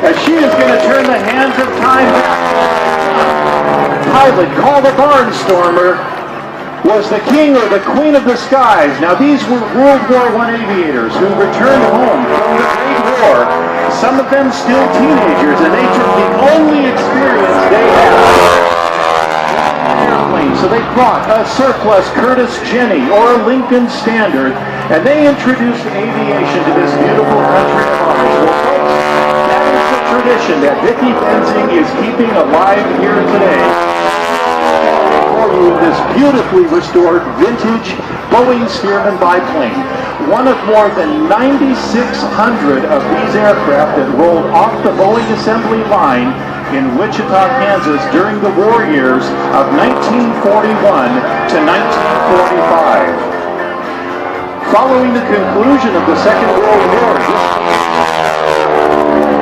as she is going to turn the hands of time back. Pilot called a barnstormer was the king or the queen of the skies. Now these were World War I aviators who returned home from the Great War, some of them still teenagers, and they took the only experience they had. Airplane. So they brought a surplus Curtiss Jenny or a Lincoln Standard, and they introduced aviation to this beautiful country of ours. Well, folks, that is the tradition that Vicki Benzing is keeping alive here today. In this beautifully restored vintage Boeing Stearman biplane. One of more than 9,600 of these aircraft that rolled off the Boeing assembly line in Wichita, Kansas during the war years of 1941 to 1945. Following the conclusion of the Second World War,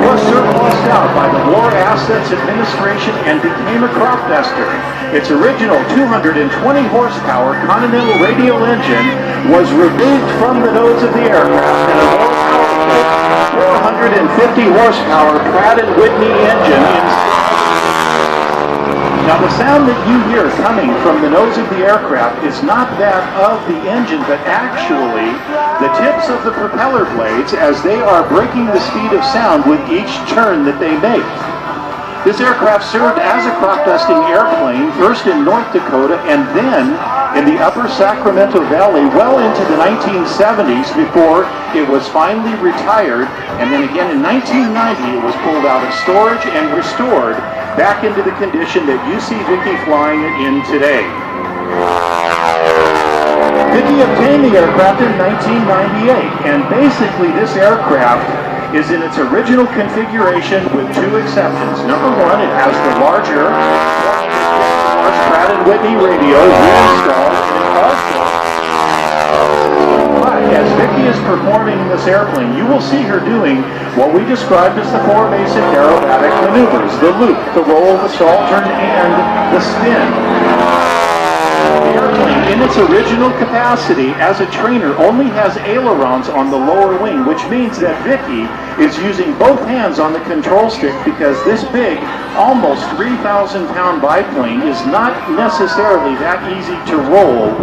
was surplused out by the War Assets Administration and became a crop duster. Its original 220 horsepower Continental radial engine was removed from the nose of the aircraft and a more powerful 450 horsepower Pratt & Whitney engine instead. Now the sound that you hear coming from the nose of the aircraft is not that of the engine, but actually the tips of the propeller blades as they are breaking the speed of sound with each turn that they make. This aircraft served as a crop dusting airplane, first in North Dakota and then in the upper Sacramento Valley well into the 1970s before it was finally retired, and then again in 1990 it was pulled out of storage and restored back into the condition that you see Vicki flying it in today. Vicki obtained the aircraft in 1998, and basically this aircraft is in its original configuration with two exceptions. Number one, it has the larger Pratt & Whitney radios reinstalled, and also, but as Vicki is performing this airplane, you will see her doing what we described as the four basic aerobatic maneuvers: the loop, the roll, the stall turn, and the spin. The airplane, in its original capacity as a trainer, only has ailerons on the lower wing, which means that Vicki is using both hands on the control stick because this big, almost 3,000-pound biplane is not necessarily that easy to roll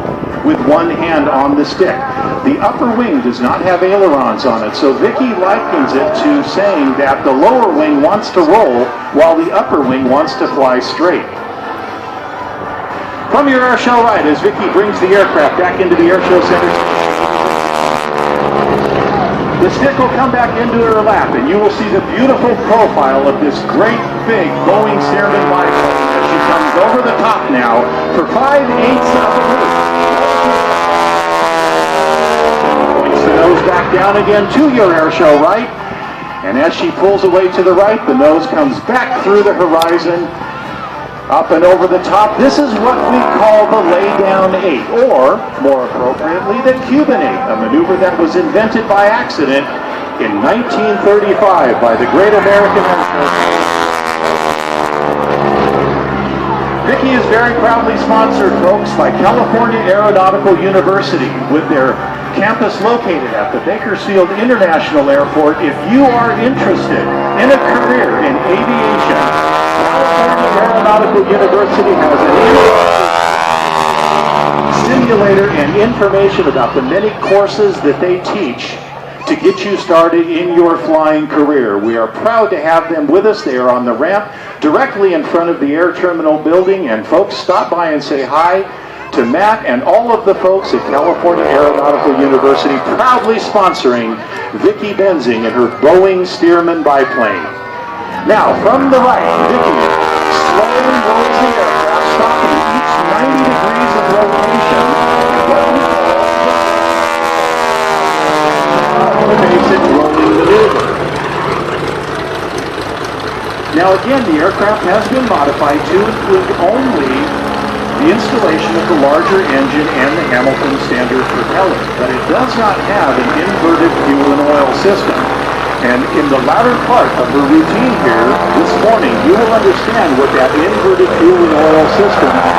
with one hand on the stick. The upper wing does not have ailerons on it, so Vicki likens it to saying that the lower wing wants to roll while the upper wing wants to fly straight. From your air show ride as Vicki brings the aircraft back into the air show center. The stick will come back into her lap and you will see the beautiful profile of this great big Boeing Stearman biplane as she comes over the top now for 5/8 of the loop. Points the nose back down again to your air show right, and as she pulls away to the right, the nose comes back through the horizon, up and over the top. This is what we call the lay-down 8, or, more appropriately, the Cuban 8, a maneuver that was invented by accident in 1935 by the great American astronaut. Vicki is very proudly sponsored, folks, by California Aeronautical University with their campus located at the Bakersfield International Airport. If you are interested in a career in aviation, California Aeronautical University has an simulator and information about the many courses that they teach to get you started in your flying career. We are proud to have them with us. They are on the ramp directly in front of the air terminal building, and folks, stop by and say hi to Matt and all of the folks at California Aeronautical University, proudly sponsoring Vicki Benzing and her Boeing Stearman biplane. Now, from the right, Vicki slowly rolls the aircraft, stopping each 90 degrees of rotation. The basic rolling maneuver. Now again, the aircraft has been modified to include only the installation of the larger engine and the Hamilton standard propeller, but it does not have an inverted fuel and oil system. And in the latter part of her routine here this morning, you will understand what that inverted fuel and oil system is.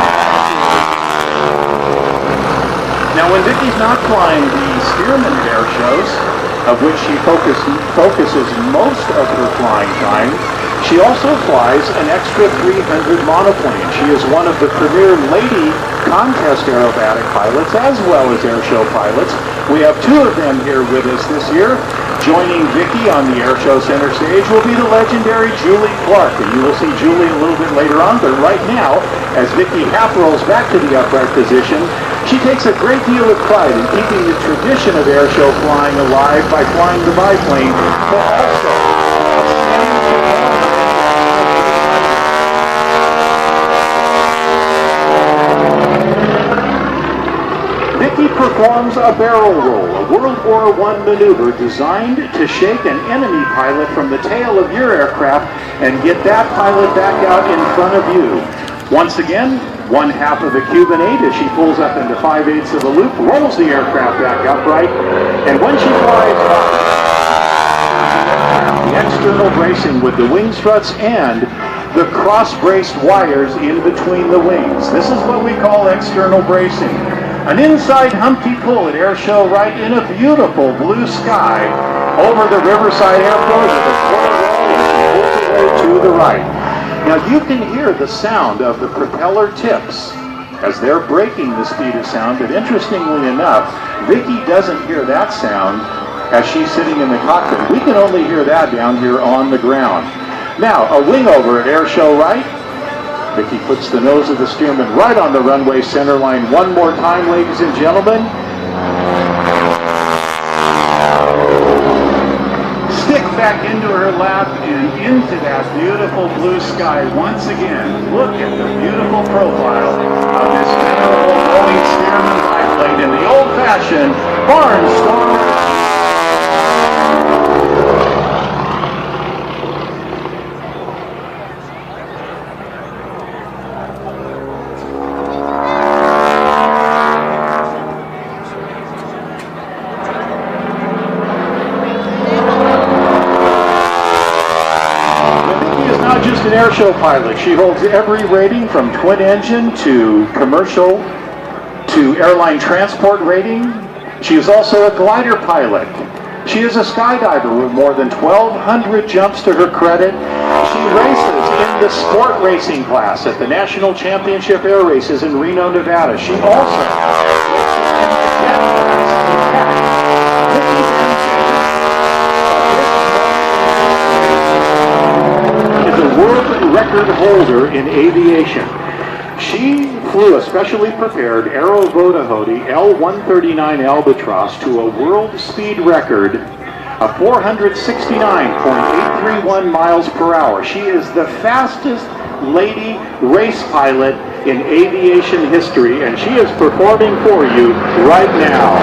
Now when Vicki's not flying the Stearman air shows, of which she focuses most of her flying time. She also flies an extra 300 monoplane. She is one of the premier lady contest aerobatic pilots as well as air show pilots. We have two of them here with us this year. Joining Vicki on the air show center stage will be the legendary Julie Clark, and you will see Julie a little bit later on, but right now, as Vicki half rolls back to the upright position, she takes a great deal of pride in keeping the tradition of air show flying alive by flying the biplane, but also Vicki performs a barrel roll, a World War I maneuver designed to shake an enemy pilot from the tail of your aircraft and get that pilot back out in front of you. Once again, 1/2 of a Cuban 8 as she pulls up into 5/8 of a loop, rolls the aircraft back upright, and when she flies the external bracing with the wing struts and the cross-braced wires in between the wings. This is what we call external bracing. An inside Humpty pull at Air Show right in a beautiful blue sky over the Riverside Air Show with a quarter roll to the right. Now you can hear the sound of the propeller tips as they're breaking the speed of sound, but interestingly enough, Vicki doesn't hear that sound as she's sitting in the cockpit. We can only hear that down here on the ground. Now, a wing over at Air Show right. Vicki puts the nose of the steerman right on the runway center line one more time, ladies and gentlemen. Stick back into her lap and into that beautiful blue sky once again. Look at the beautiful profile of this venerable Boeing Stearman biplane in the old-fashioned barnstormer. Air show pilot. She holds every rating from twin engine to commercial to airline transport rating. She is also a glider pilot. She is a skydiver with more than 1,200 jumps to her credit. She races in the sport racing class at the National Championship Air Races in Reno, Nevada. She also record holder in aviation. She flew a specially prepared Aero Vodahody L-139 Albatross to a world speed record of 469.831 miles per hour. She is the fastest lady race pilot in aviation history, and she is performing for you right now.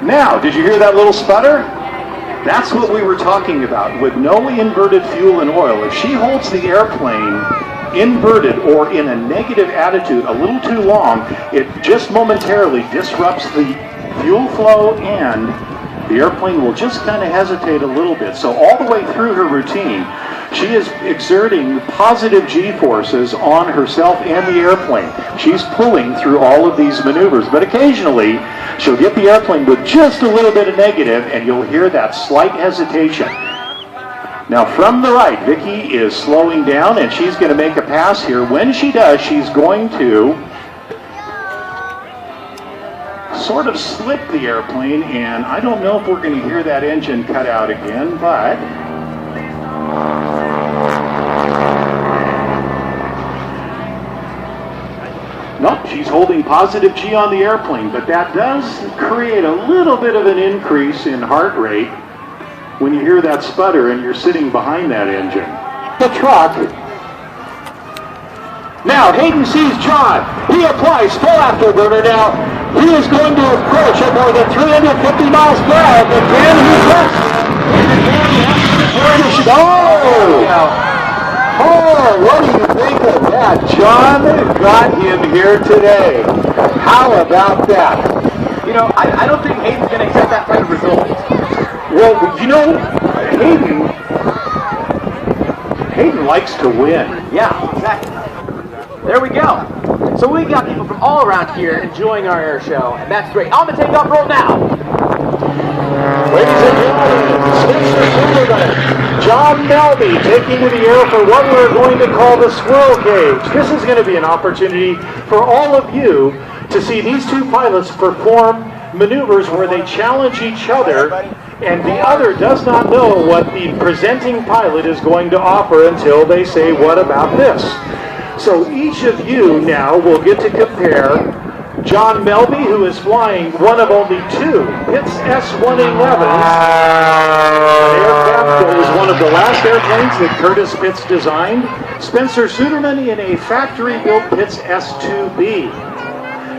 Now, did you hear that little sputter? That's what we were talking about. With no inverted fuel and oil, if she holds the airplane inverted or in a negative attitude a little too long, it just momentarily disrupts the fuel flow and the airplane will just kind of hesitate a little bit. So all the way through her routine, she is exerting positive G-forces on herself and the airplane. She's pulling through all of these maneuvers, but occasionally she'll get the airplane with just a little bit of negative and you'll hear that slight hesitation. Now from the right, Vicki is slowing down and she's going to make a pass here. When she does, she's going to sort of slip the airplane, and I don't know if we're going to hear that engine cut out again, but nope, she's holding positive G on the airplane, but that does create a little bit of an increase in heart rate when you hear that sputter and you're sitting behind that engine. The truck. Now Hayden sees John. He applies full afterburner now. He is going to approach at more than 350 miles per hour, but then he looks. Oh, what do you think of that? John got him here today. How about that? You know, I don't think Hayden's going to accept that kind of result. Well, you know, Hayden Hayden likes to win. Yeah, exactly. There we go. So we got people from all around here enjoying our air show, and that's great. On the takeoff roll now. Ladies and gentlemen, Spencer Silverman, John Melby taking to the air for what we're going to call the squirrel cage. This is going to be an opportunity for all of you to see these two pilots perform maneuvers where they challenge each other, and the other does not know what the presenting pilot is going to offer until they say, "What about this?" So each of you now will get to compare John Melby, who is flying one of only two Pitts S-111s, an aircraft that was one of the last airplanes that Curtis Pitts designed. Spencer Suderman in a factory-built Pitts S-2B.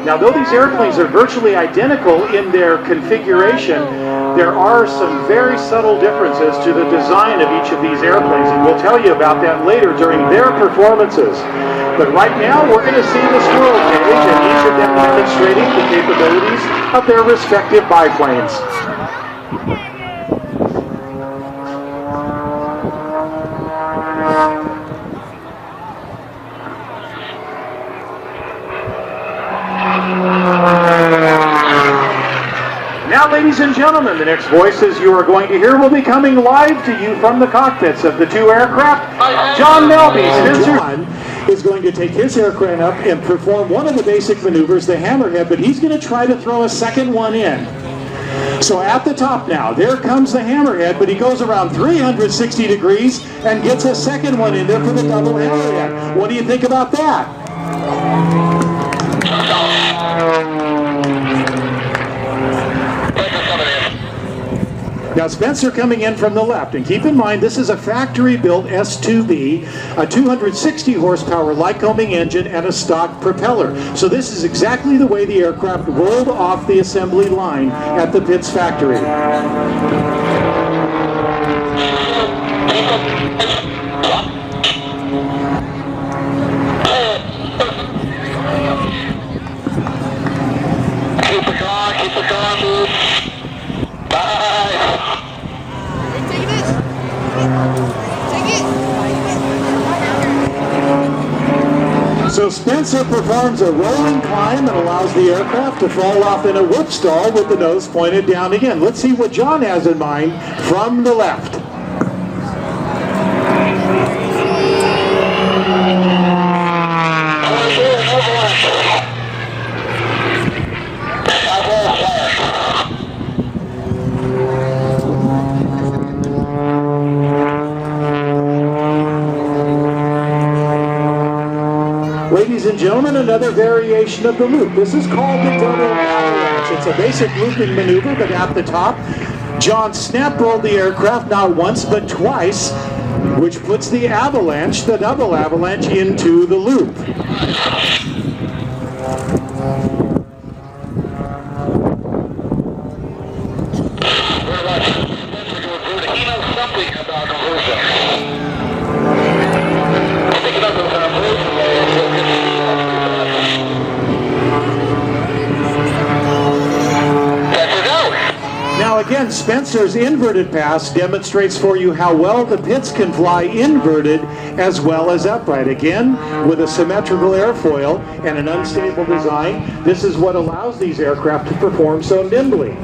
Now, though these airplanes are virtually identical in their configuration, there are some very subtle differences to the design of each of these airplanes, and we'll tell you about that later during their performances. But right now, we're going to see the squirrel cage, and each of them demonstrating the capabilities of their respective biplanes. Now, ladies and gentlemen, the next voices you are going to hear will be coming live to you from the cockpits of the two aircraft. John Melby, John is going to take his aircraft up and perform one of the basic maneuvers, the hammerhead, but he's going to try to throw a second one in. So at the top now, there comes the hammerhead, but he goes around 360 degrees and gets a second one in there for the double hammerhead. What do you think about that? Now Spencer coming in from the left, and keep in mind this is a factory-built S2B, a 260 horsepower Lycoming engine and a stock propeller. So this is exactly the way the aircraft rolled off the assembly line at the Pitts factory. Keep it going, dude. Bye. Take this. Take it. So Spencer performs a rolling climb and allows the aircraft to fall off in a whoop stall with the nose pointed down again. Let's see what John has in mind from the left. Ladies and gentlemen, another variation of the loop. This is called the double avalanche. It's a basic looping maneuver, but at the top, John snap rolled the aircraft not once but twice, which puts the avalanche, the double avalanche, into the loop. Now again, Spencer's inverted pass demonstrates for you how well the Pitts can fly inverted as well as upright. Again, with a symmetrical airfoil and an unstable design, this is what allows these aircraft to perform so nimbly.